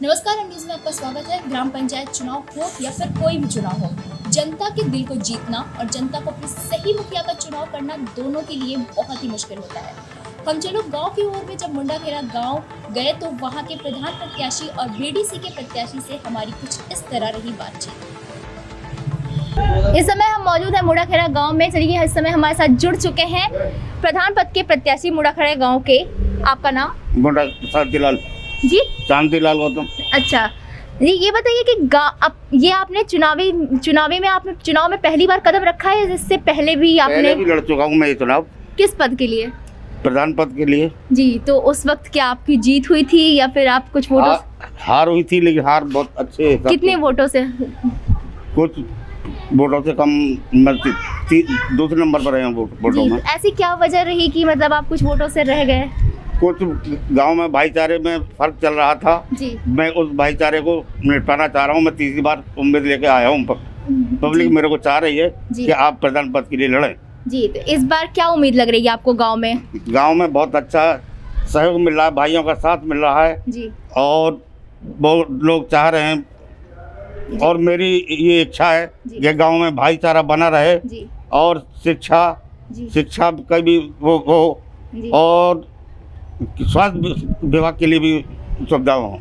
नमस्कार, न्यूज़ में आपका स्वागत है। ग्राम पंचायत चुनाव हो या फिर कोई भी चुनाव हो, जनता के दिल को जीतना और जनता को अपने सही मुखिया का चुनाव करना दोनों के लिए बहुत ही मुश्किल होता है। हम चलो गांव की ओर में जब मुंडाखेड़ा गांव गए तो वहां के प्रधान प्रत्याशी और बीडीसी के प्रत्याशी से हमारी कुछ इस तरह रही बातचीत। इस समय हम मौजूद हैं मुंडाखेड़ा गांव में। चलिए, इस समय हमारे साथ जुड़ चुके हैं प्रधान पद के प्रत्याशी मुंडाखेड़ा गांव के। आपका नाम? शांतिलाल जी, शांतिलाल गौतम। अच्छा जी, ये बताइए कि ये आपने चुनाव में पहली बार कदम रखा है? इससे पहले भी आपने? पहले भी लड़ चुका हूँ मैं ये चुनाव। किस पद के लिए? प्रधान पद के लिए। जी, तो उस वक्त क्या आपकी जीत हुई थी या फिर आप कुछ वोटों? हार हुई थी, लेकिन हार बहुत अच्छे। कितने वोटों से? कुछ वोटों से कम, दूसरे नंबर पर रहे वोटों में। ऐसी क्या वजह रही कि मतलब आप कुछ वोटों से रह गए? कुछ गांव में भाईचारे में फर्क चल रहा था जी। मैं उस भाईचारे को निपटाना चाह रहा हूं। मैं तीसरी बार उम्मीद लेके आया हूं। पब्लिक मेरे को चाह रही है कि आप प्रधान पद के लिए लड़ें। जी, तो इस बार क्या उम्मीद लग रही है आपको गांव में? गांव में बहुत अच्छा सहयोग मिल रहा है, भाइयों का साथ मिल रहा है जी। और बहुत लोग चाह रहे हैं और मेरी ये इच्छा है कि गांव में भाईचारा बना रहे जी। और शिक्षा का भी वो और स्वास्थ्य विभाग के लिए भी सुविधा हो।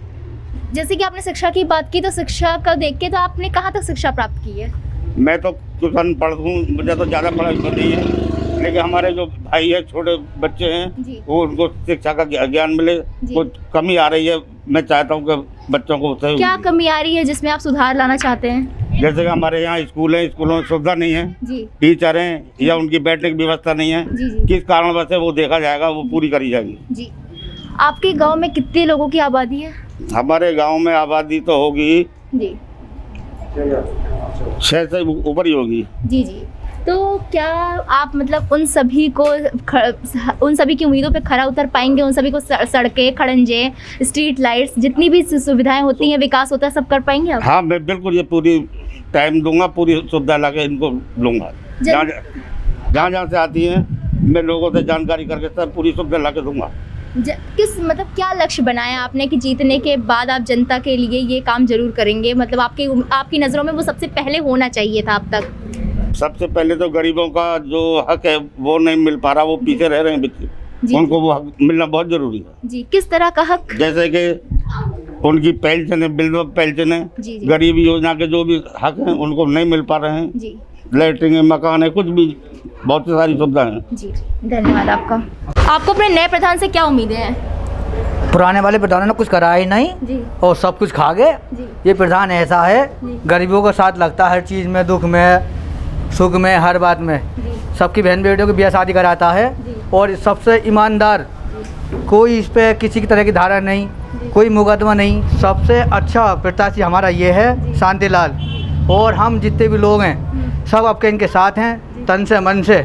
जैसे कि आपने शिक्षा की बात की, तो शिक्षा का देख के तो आपने कहाँ तक शिक्षा प्राप्त की है? मैं तो कुछ अनपढ़ हूँ, मुझे तो ज़्यादा पढ़ाई नहीं है, लेकिन हमारे जो भाई है, छोटे बच्चे हैं, वो उनको शिक्षा का ज्ञान मिले। कुछ कमी आ रही है, मैं चाहता हूँ कि बच्चों को। क्या कमी आ रही है जिसमें आप सुधार लाना चाहते हैं? जैसे कि हमारे यहाँ स्कूल है, स्कूलों में सुविधा नहीं है जी। टीचर हैं या उनकी बैठने की व्यवस्था नहीं है जी। किस कारण से वो देखा जाएगा, वो पूरी करी जाएगी जी। आपके गांव में कितने लोगों की आबादी है? हमारे गांव में आबादी तो होगी जी 6 से ऊपर ही होगी जी जी। तो क्या आप मतलब उन सभी की उम्मीदों पे खरा उतर पाएंगे? उन सभी को सड़कें, खड़ंजे, स्ट्रीट लाइट्स, जितनी भी सुविधाएं होती हैं, विकास होता है, सब कर पाएंगे आप? हाँ, मैं बिल्कुल ये पूरी टाइम दूंगा, पूरी सुविधा लाके इनको लूँगा। जहाँ से आती हैं मैं लोगों से जानकारी करके सब पूरी सुविधा लाके दूंगा। मतलब क्या लक्ष्य बनाया आपने कि जीतने के बाद आप जनता के लिए ये काम जरूर करेंगे? मतलब आपकी नज़रों में वो सबसे पहले होना चाहिए था अब तक? सबसे पहले तो गरीबों का जो हक है वो नहीं मिल पा रहा, वो पीछे रह रहे हैं बच्चे, उनको वो हक मिलना बहुत जरूरी है जी। किस तरह का हक? जैसे कि उनकी पेंशन है, बिल पेंशन है, गरीबी योजना के जो भी हक हैं उनको नहीं मिल पा रहे हैं जी। लैट्रिन है, मकान है, कुछ भी, बहुत सारी सुविधाएं हैं जी। धन्यवाद आपका। आपको अपने नए प्रधान से क्या उम्मीदें हैं? पुराने वाले प्रधानों ने कुछ करा ही नहीं जी। और सब कुछ खा गए। ये प्रधान ऐसा है, गरीबों का साथ लगता है हर चीज़ में, दुख में, सुख में, हर बात में। सबकी बहन बेटियों की ब्याह शादी कराता है और सबसे ईमानदार, कोई इस पे किसी की तरह की धारा नहीं, कोई मुकदमा नहीं। सबसे अच्छा प्रत्याशी हमारा ये है शांतिलाल, और हम जितने भी लोग हैं सब आपके इनके साथ हैं, तन से मन से।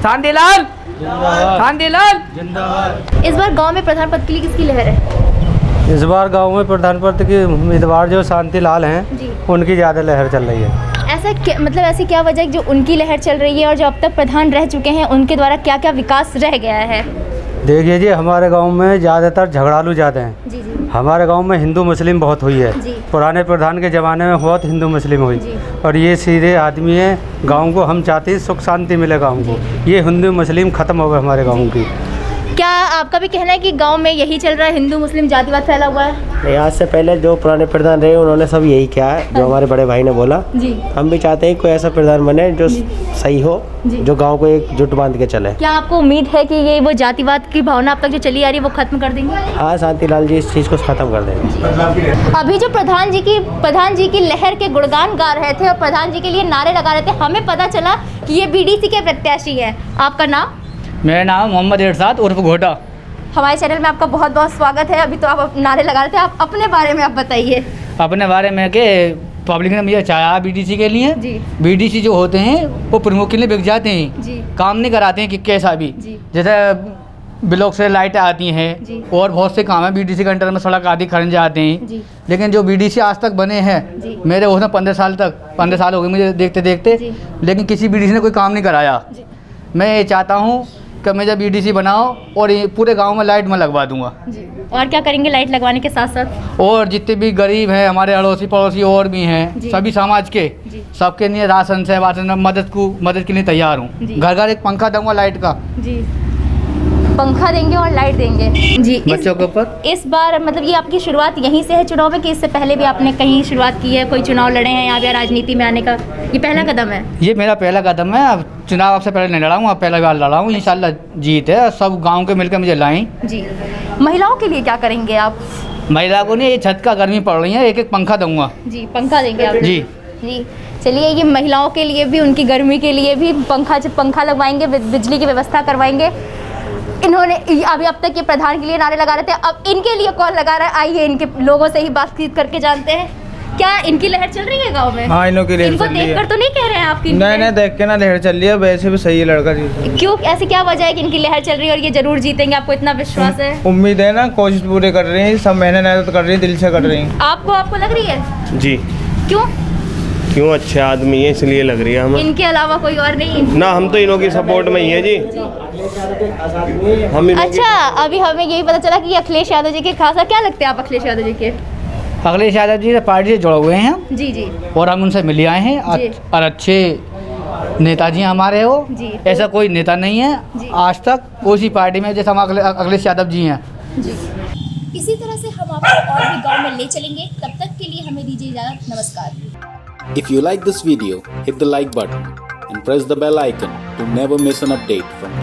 शांतिलाल शांतिलाल जिंदाबाद। इस बार गांव में प्रधान पद के लिए किसकी लहर है? इस बार गांव में प्रधान पद के उम्मीदवार जो शांतिलाल हैं उनकी ज़्यादा लहर चल रही है। ऐसी क्या वजह है जो उनकी लहर चल रही है, और जो अब तक प्रधान रह चुके हैं उनके द्वारा क्या क्या विकास रह गया है? देखिए जी, हमारे गांव में ज़्यादातर झगड़ालू ज़्यादा हैं जी जी। हमारे गांव में हिंदू मुस्लिम बहुत हुई है जी। पुराने प्रधान के ज़माने में बहुत हिंदू मुस्लिम हुई और ये सीधे आदमी है। गांव को हम चाहते हैं सुख शांति मिले गांव को, ये हिंदू मुस्लिम ख़त्म हो गए हमारे गाँव की। क्या आपका भी कहना है कि गांव में यही चल रहा है, हिंदू मुस्लिम जातिवाद फैला हुआ है? आज से पहले जो पुराने प्रधान रहे उन्होंने सब यही किया है, जो हमारे बड़े भाई ने बोला जी। हम भी चाहते हैं कोई ऐसा प्रधान बने जो सही हो, जो गांव को एक जुट बांध के चले। क्या आपको उम्मीद है कि ये वो जातिवाद की भावना अब तक जो चली आ रही है वो खत्म कर देंगे? हाँ, शांतिलाल जी इस चीज़ को खत्म कर देंगे। अभी जो प्रधान जी की लहर के गुणगान गा रहे थे और प्रधान जी के लिए नारे लगा रहे थे, हमें पता चला कि ये बीडीसी के प्रत्याशी है। आपका नाम? मेरा नाम मोहम्मद इरशाद उर्फ घोटा। हमारे चैनल में आपका बहुत बहुत स्वागत है। अभी तो आप नारे लगा रहे थे, आप अपने बारे में आप बताइए। अपने बारे में कि पब्लिक ने मुझे चाहा बीडीसी के लिए जी। बीडीसी जो होते हैं वो प्रमुख के लिए बिक जाते हैं जी। काम नहीं कराते हैं कि कैसा भी, जैसे ब्लॉक से लाइटें आती हैं और बहुत से काम है बीडीसी के अंडर में, सड़क आदि खरंजे आते हैं। लेकिन जो बीडीसी आज तक बने हैं, मेरे उसमें 15 साल हो गए मुझे देखते देखते, लेकिन किसी बीडीसी ने कोई काम नहीं कराया। मैं ये चाहता हूँ कि मैं जब EDC बनाओ और ये पूरे गांव में लाइट मैं लगवा दूंगा। जी। और क्या करेंगे लाइट लगवाने के साथ साथ? और जितने भी गरीब हैं हमारे अड़ोसी पड़ोसी और भी हैं, जी। सभी समाज के, जी। सबके लिए राशन से मदद के लिए तैयार हूँ। जी। घर घर एक पंखा दूंगा लाइट का। जी, पंखा देंगे और लाइट देंगे जी बच्चों के ऊपर। इस बार मतलब ये आपकी शुरुआत यहीं से है चुनाव में, कि इससे पहले भी आपने कहीं शुरुआत की है, कोई चुनाव लड़े हैं यहाँ पे राजनीति में आने का? ये पहला कदम है? ये मेरा पहला कदम है। अब चुनाव आपसे पहले नहीं लड़ा हूँ, अब पहला बार लड़ा हूँ। इंशाल्लाह जीत है। सब गाँव के मिलकर मुझे लाएं। जी। महिलाओं के लिए क्या करेंगे आप? महिला को नहीं, ये छत का गर्मी पड़ रही है, एक एक पंखा दूंगा। जी, पंखा देंगे आप? जी जी। चलिए, ये महिलाओं के लिए भी, उनकी गर्मी के लिए भी पंखा लगवाएंगे, बिजली की व्यवस्था करवाएंगे। इन्होंने अभी अब तक ये प्रधान के लिए नारे लगा रहे थे, अब इनके लिए कौन लगा रहा है? आइए इनके लोगों से ही बातचीत करके जानते हैं। क्या इनकी लहर चल रही है गांव में? हाँ, इनों की लहर इनको चल रही है। देखकर तो नहीं कह रहे हैं आपकी? नहीं, देख के ना लहर चल रही है, वैसे भी सही है लड़का जी। क्यों, ऐसी क्या वजह है कि इनकी लहर चल रही है और ये जरूर जीतेंगे? आपको इतना विश्वास है? उम्मीद है ना, कोशिश पूरी कर रही है, सब मेहनत कर रही है, दिल से कर रही है। आपको लग रही है? जी। क्यों? क्यों, अच्छे आदमी है इसलिए लग रही है हमें। इनके अलावा कोई और नहीं? ना, हम तो इन्हों की सपोर्ट में ही है जी। हम अच्छा, अभी हमें यही पता चला कि अखिलेश यादव जी के खासा, क्या लगते हैं आप अखिलेश यादव जी के? अखिलेश यादव जी से पार्टी से जुड़े हुए हैं हम। जी जी और हम उनसे मिले आए हैं जी। और अच्छे नेताजी हमारे हो। जी। ऐसा कोई नेता नहीं है जी। आज तक उसी पार्टी में जैसे हम अखिलेश यादव जी हैं। जी। इसी तरह से हम आपको और भी गांव में ले चलेंगे। तब तक के लिए हमें दीजिए इजाजत। नमस्कार। If you like this video, hit the like button and press the bell icon to never miss an update from